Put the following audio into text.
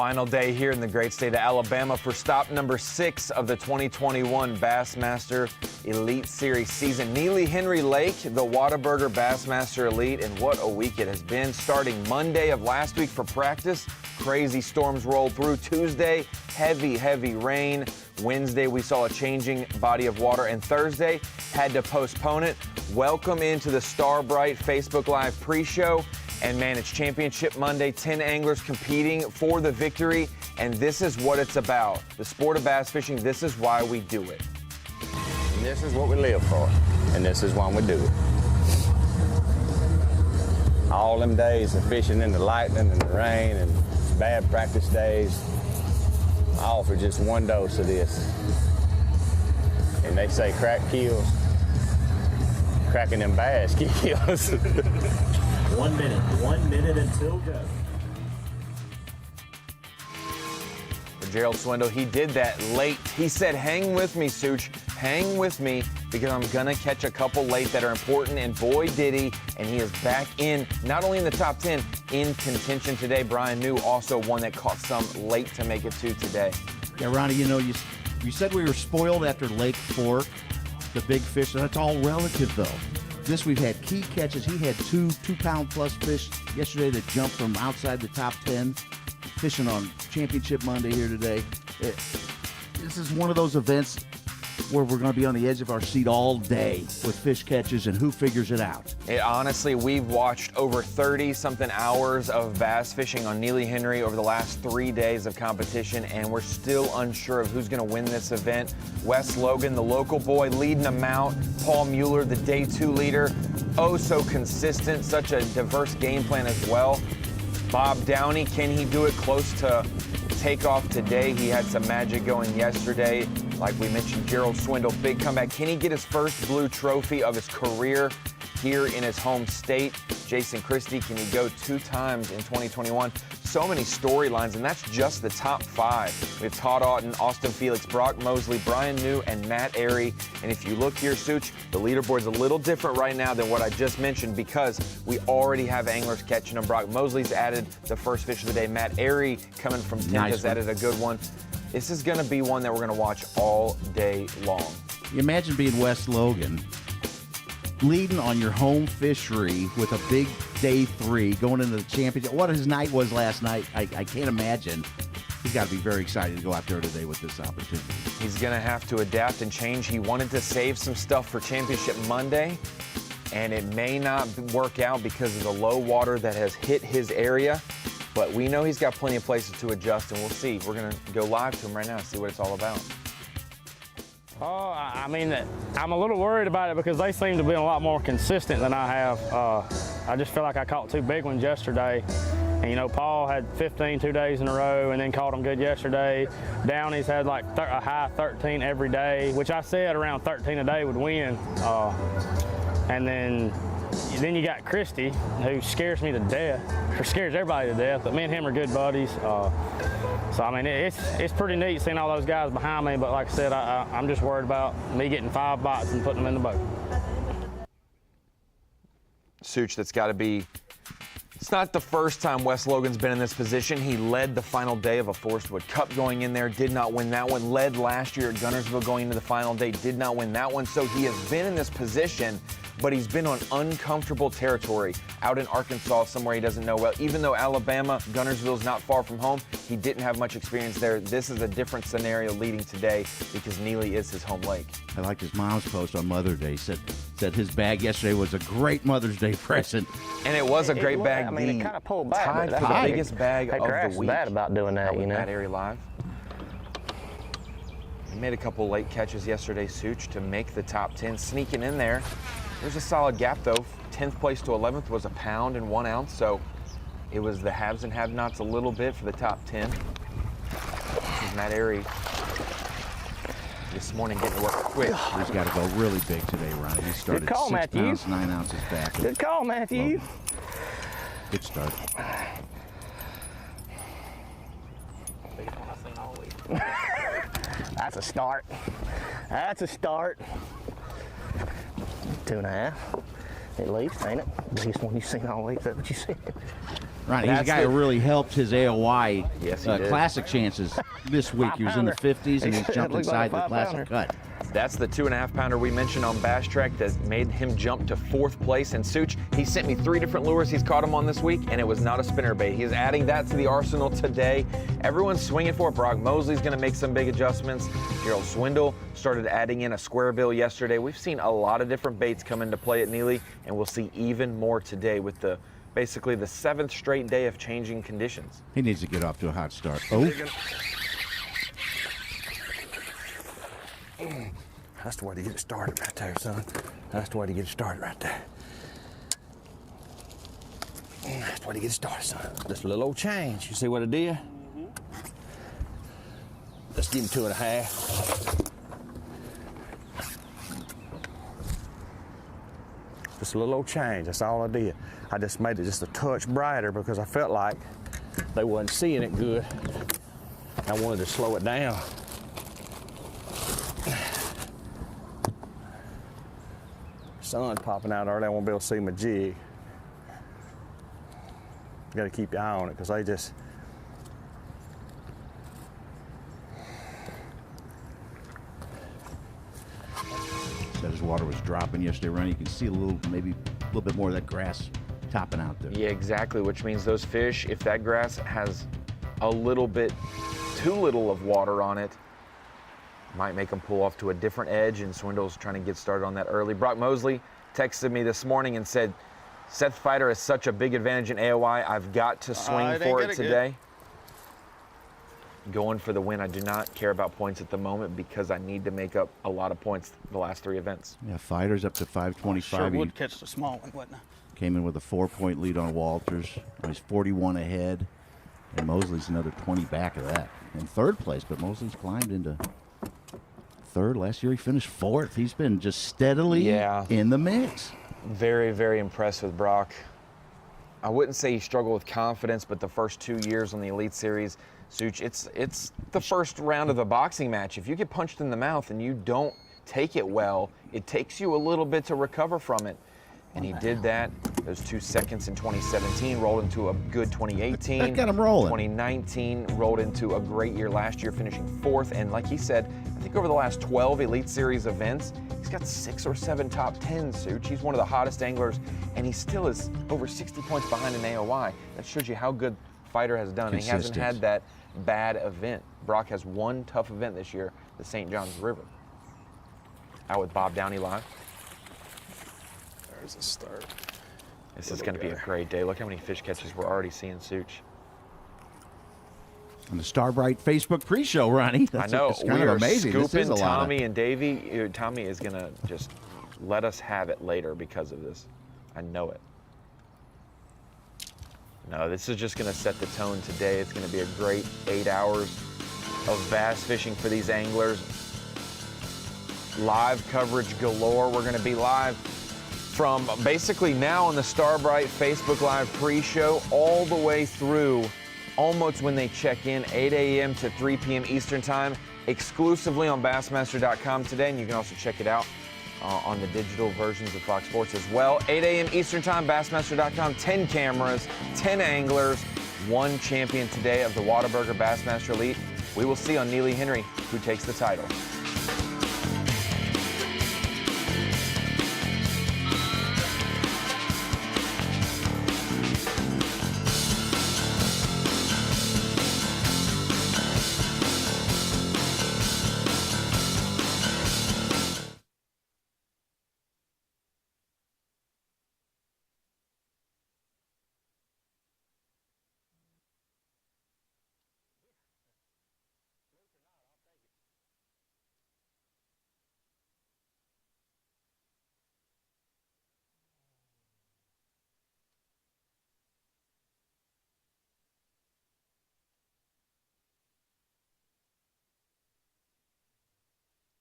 Final day here in the great state of Alabama for stop number 6 of the 2021 Bassmaster Elite Series season. Neely Henry Lake, the Whataburger Bassmaster Elite, and what a week it has been. Starting Monday of last week for practice, crazy storms rolled through. Tuesday, heavy rain. Wednesday, we saw a changing body of water, and Thursday, had to postpone it. Welcome into the Brite Facebook Live pre-show. And man, it's Championship Monday, 10 anglers competing for the victory, and this is what it's about. The sport of bass fishing, this is why we do it. And this is what we live for, and this is why we do it. All them days of fishing in the lightning and the rain and bad practice days, all for just one dose of this. And they say crack kills. Cracking them bass kills. 1 minute until go. For Gerald Swindle, he did that late. He said, hang with me, Such, hang with me, because I'm gonna catch a couple late that are important, and boy did he, and he is back in, not only in the top 10, in contention today. Brian New also one that caught some late to make it to today. Yeah, Ronnie, you know, you said we were spoiled after Lake Fork, the big fish. That's all relative, though. This we've had key catches. He had two-pound plus fish yesterday that jumped from outside the top 10. Fishing on Championship Monday here today. This is one of those events where we're going to be on the edge of our seat all day with fish catches and who figures it out. Honestly, we've watched over 30-something hours of bass fishing on Neely Henry over the last 3 days of competition, and we're still unsure of who's going to win this event. Wes Logan, the local boy, leading them out. Paul Mueller, the day 2 leader. Oh, so consistent, such a diverse game plan as well. Bob Downey, can he do it close to takeoff today? He had some magic going yesterday. Like we mentioned, Gerald Swindle, big comeback. Can he get his first blue trophy of his career here in his home state? Jason Christie, can he go 2 times in 2021? So many storylines, and that's just the top 5. We have Todd Auten, Austin Felix, Brock Mosley, Brian New, and Matt Airy. And if you look here, Such, the leaderboard's a little different right now than what I just mentioned because we already have anglers catching them. Brock Mosley's added the first fish of the day. Matt Airy, coming from 10th, has added a good one. This is going to be one that we're going to watch all day long. You imagine being Wes Logan, leading on your home fishery with a big day 3 going into the championship. What his night was last night, I can't imagine. He's got to be very excited to go out there today with this opportunity. He's going to have to adapt and change. He wanted to save some stuff for Championship Monday, and it may not work out because of the low water that has hit his area. But we know he's got plenty of places to adjust, and we'll see. We're going to go live to him right now and see what it's all about. Oh, I mean, I'm a little worried about it because they seem to be a lot more consistent than I have. I just feel like I caught 2 big ones yesterday. And, you know, Paul had 15 2 days in a row and then caught them good yesterday. Downey's had like a high 13 every day, which I said around 13 a day would win. And then you got Christie, who scares me to death, or scares everybody to death, but me and him are good buddies. So, I mean, it's pretty neat seeing all those guys behind me, but like I said, I'm just worried about me getting 5 bites and putting them in the boat. Such, that's got to be, it's not the first time Wes Logan's been in this position. He led the final day of a Forest Wood Cup going in there, did not win that one. Led last year at Guntersville going into the final day, did not win that one. So he has been in this position, but he's been on uncomfortable territory out in Arkansas, somewhere he doesn't know well. Even though Alabama, Guntersville's not far from home, he didn't have much experience there. This is a different scenario leading today because Neely is his home lake. I liked his mom's post on Mother's Day. Said his bag yesterday was a great Mother's Day present. And it was a great bag. I mean, it kind of pulled back. Tied for the biggest bag of the week. Bad about doing that, you know. Matt Airy live. He made a couple late catches yesterday, Such, to make the top 10, sneaking in there. There's a solid gap, though. 10th place to 11th was 1 pound and 1 ounce, so it was the haves and have-nots a little bit for the top 10. This is Matt Airy this morning getting to work quick. He's got to go really big today, Ronnie. He started 6 pounds, 9 ounces back. Good call, Matthew. Well, good start. That's a start. That's a start. 2.5, at least, ain't it? Biggest one you've seen all week, is that what you said? Right, he's a guy who really helped his AOY Yes, he did. classic chances this week. He was in the 50s, and he's jumped inside the classic cut. That's the 2.5-pounder we mentioned on Bass Track that made him jump to 4th place. And Such, he sent me 3 different lures he's caught him on this week, and it was not a spinnerbait. He is adding that to the arsenal today. Everyone's swinging for it. Brock Mosley's going to make some big adjustments. Gerald Swindle started adding in a square bill yesterday. We've seen a lot of different baits come into play at Neely, and we'll see even more today with basically the 7th straight day of changing conditions. He needs to get off to a hot start. Oh. That's the way to get it started right there, son. That's the way to get it started right there. That's the way to get it started, son. Just a little old change. You see what I did? Let's give him 2.5. Just a little old change. That's all I did. I just made it just a touch brighter because I felt like they wasn't seeing it good. I wanted to slow it down. Sun's popping out early. I won't be able to see my jig. You got to keep your eye on it because they just. Said his water was dropping yesterday, Ronnie. You can see maybe a little bit more of that grass topping out there. Yeah, exactly, which means those fish, if that grass has a little bit too little of water on it, might make them pull off to a different edge, and Swindle's trying to get started on that early. Brock Mosley texted me this morning and said, Seth Fighter has such a big advantage in AOI. I've got to swing for it today. Going for the win. I do not care about points at the moment because I need to make up a lot of points the last 3 events. Yeah, Fighter's up to 525. Sure would catch the small one, wouldn't I? Came in with a 4-point lead on Walters. He's 41 ahead, and Mosley's another 20 back of that. In 3rd place, but Mosley's climbed into 3rd. Last year he finished 4th. He's been just steadily in the mix. Very, very impressed with Brock. I wouldn't say he struggled with confidence, but the first 2 years on the Elite Series, Such, it's the first round of a boxing match. If you get punched in the mouth and you don't take it well, it takes you a little bit to recover from it. And he did that. Those 2 seconds in 2017 rolled into a good 2018. That got him rolling. 2019 rolled into a great year last year, finishing 4th. And like he said, I think over the last 12 Elite Series events, he's got 6 or 7 top 10s, Such. He's one of the hottest anglers, and he still is over 60 points behind in AOI. That shows you how good Fighter has done. And he hasn't had that bad event. Brock has 1 tough event this year, the St. Johns River. Out with Bob Downey live. There's a start. This is going to be a great day. Look how many fish catches we're already seeing, Such. On the Starbright Facebook pre-show, Ronnie. That's I know. It's kind of amazing. Scooping This is a lot Tommy and Davey. Tommy is going to just let us have it later because of this. I know it. No, this is just going to set the tone today. It's going to be a great 8 hours of bass fishing for these anglers. Live coverage galore. We're going to be live from basically now on the Starbright Facebook Live pre-show all the way through almost when they check in, 8 a.m. to 3 p.m. Eastern Time, exclusively on Bassmaster.com today, and you can also check it out on the digital versions of Fox Sports as well. 8 a.m. Eastern Time, Bassmaster.com, 10 cameras, 10 anglers, 1 champion today of the Whataburger Bassmaster Elite. We will see on Neely Henry who takes the title.